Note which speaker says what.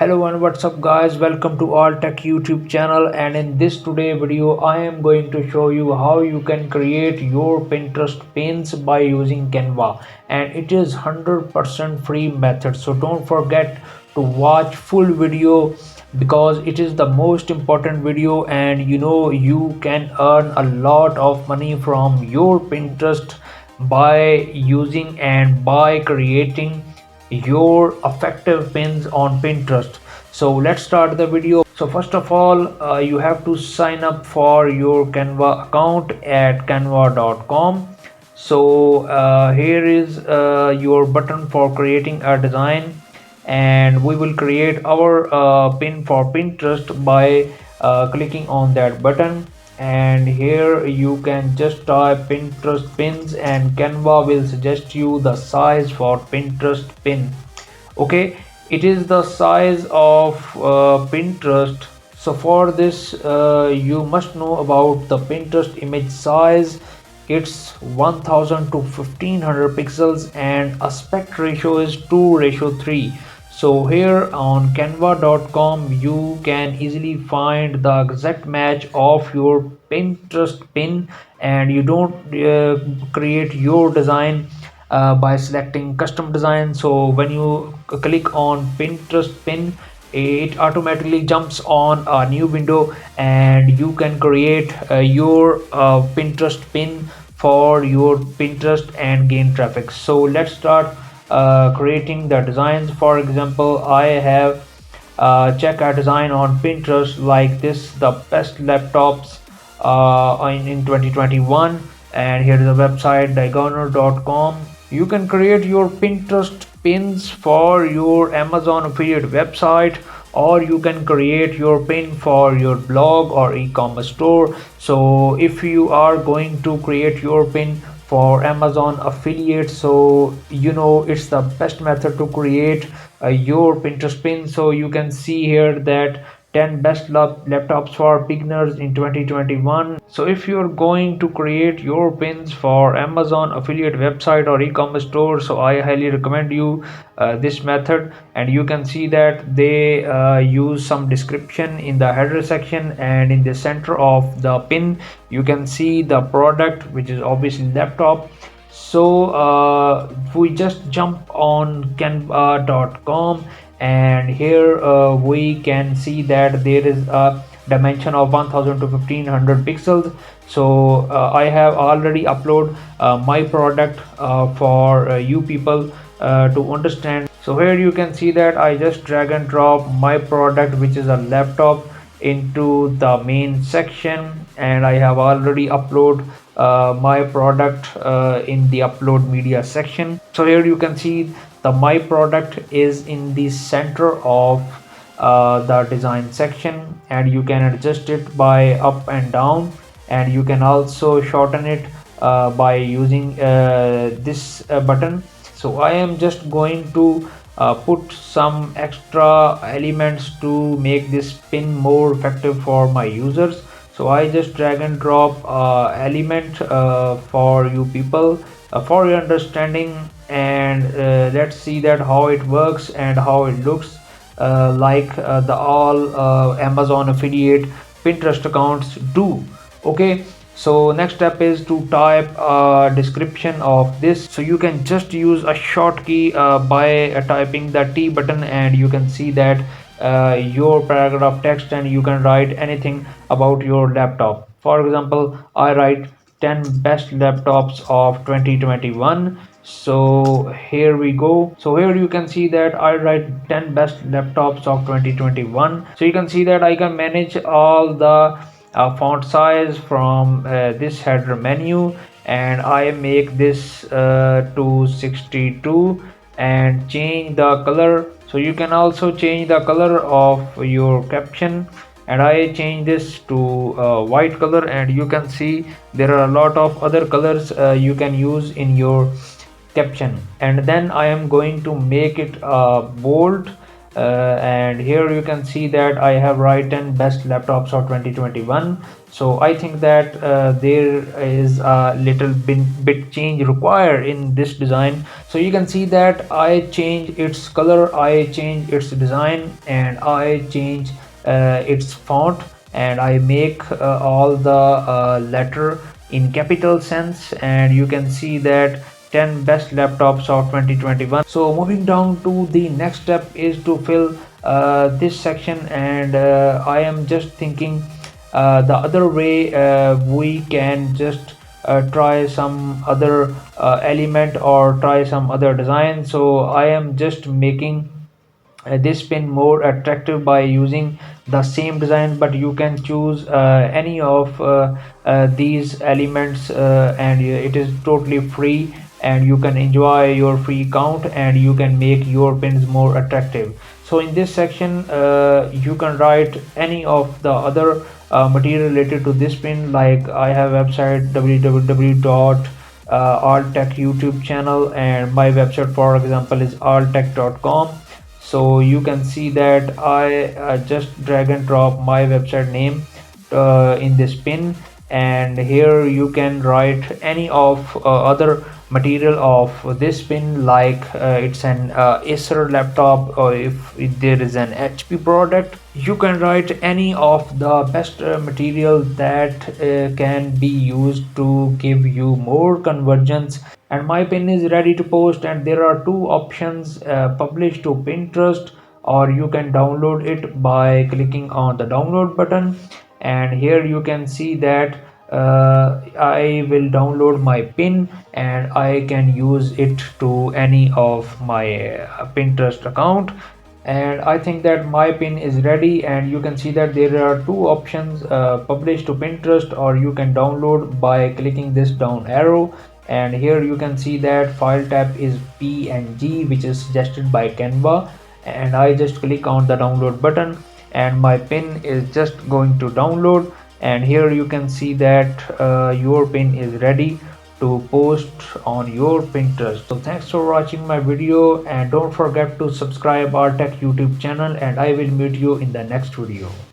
Speaker 1: Hello and what's up guys, welcome to All Tech YouTube channel, and in this today video I am going to show you how you can create your Pinterest pins by using Canva, and it is 100% free method. So don't forget to watch full video because it is the most important video, and you can earn a lot of money from your Pinterest by using and by creating your effective pins on Pinterest. So let's start the video. So first of all, you have to sign up for your Canva account at canva.com. So here is your button for creating a design, and we will create our pin for Pinterest by clicking on that button. And here you can just type Pinterest pins and Canva will suggest you the size for Pinterest pin. Okay, it is the size of Pinterest. So for this you must know about the Pinterest image size. It's 1000 to 1500 pixels and aspect ratio is 2:3. So here on canva.com you can easily find the exact match of your Pinterest pin, and you don't create your design by selecting custom design. So when you click on Pinterest pin, it automatically jumps on a new window and you can create your Pinterest pin for your Pinterest and gain traffic. So let's start creating the designs. For example, I have check a design on Pinterest like this: the best laptops in 2021, and here is the website diagonal.com. You can create your Pinterest pins for your Amazon affiliate website, or you can create your pin for your blog or e-commerce store. So if you are going to create your pin for Amazon affiliate, so it's the best method to create your Pinterest pin. So you can see here that 10 best laptops for beginners in 2021. So if you're going to create your pins for Amazon affiliate website or e-commerce store, so I highly recommend you this method. And you can see that they use some description in the header section, and in the center of the pin you can see the product, which is obviously laptop. So we just jump on canva.com, and here we can see that there is a dimension of 1000 to 1500 pixels. So I have already uploaded my product for you people to understand. So here you can see that I just drag and drop my product, which is a laptop, into the main section, and I have already uploaded my product in the upload media section. So here you can see the my product is in the center of the design section, and you can adjust it by up and down, and you can also shorten it by using this button. So I am just going to put some extra elements to make this pin more effective for my users. So I just drag and drop element for you people for your understanding, and let's see that how it works and how it looks like the all Amazon affiliate Pinterest accounts do. Okay, so next step is to type a description of this. So you can just use a short key by typing the T button, and you can see that your paragraph text, and you can write anything about your laptop. For example, I write 10 best laptops of 2021. So here we go. So here you can see that I write 10 best laptops of 2021. So you can see that I can manage all the font size from this header menu, and I make this to 62 and change the color. So you can also change the color of your caption, and I change this to white color, and you can see there are a lot of other colors you can use in your caption. And then I am going to make it bold, and here you can see that I have written best laptops of 2021. So I think that there is a little bit change required in this design. So you can see that I change its color, I change its design, and I change its font, and I make all the letter in capital sense, and you can see that 10 best laptops of 2021. So moving down to the next step is to fill this section, and I am just thinking the other way we can just try some other element or try some other design. So I am just making this pin more attractive by using the same design, but you can choose any of these elements, and it is totally free, and you can enjoy your free account and you can make your pins more attractive. So in this section you can write any of the other material related to this pin. Like I have website www Altech YouTube channel, and my website for example is altech.com. So you can see that I just drag and drop my website name in this pin, and here you can write any of other material of this pin, like it's an Acer laptop, or if there is an HP product, you can write any of the best material that can be used to give you more convergence. And my pin is ready to post, and there are two options: publish to Pinterest, or you can download it by clicking on the download button. And here you can see that I will download my pin and I can use it to any of my Pinterest account. And I think that my pin is ready, and you can see that there are two options: publish to Pinterest, or you can download by clicking this down arrow. And here you can see that file type is PNG, which is suggested by Canva, and I just click on the download button and my pin is just going to download. And here you can see that your pin is ready to post on your Pinterest. So thanks for watching my video, and don't forget to subscribe our tech YouTube channel, and I will meet you in the next video.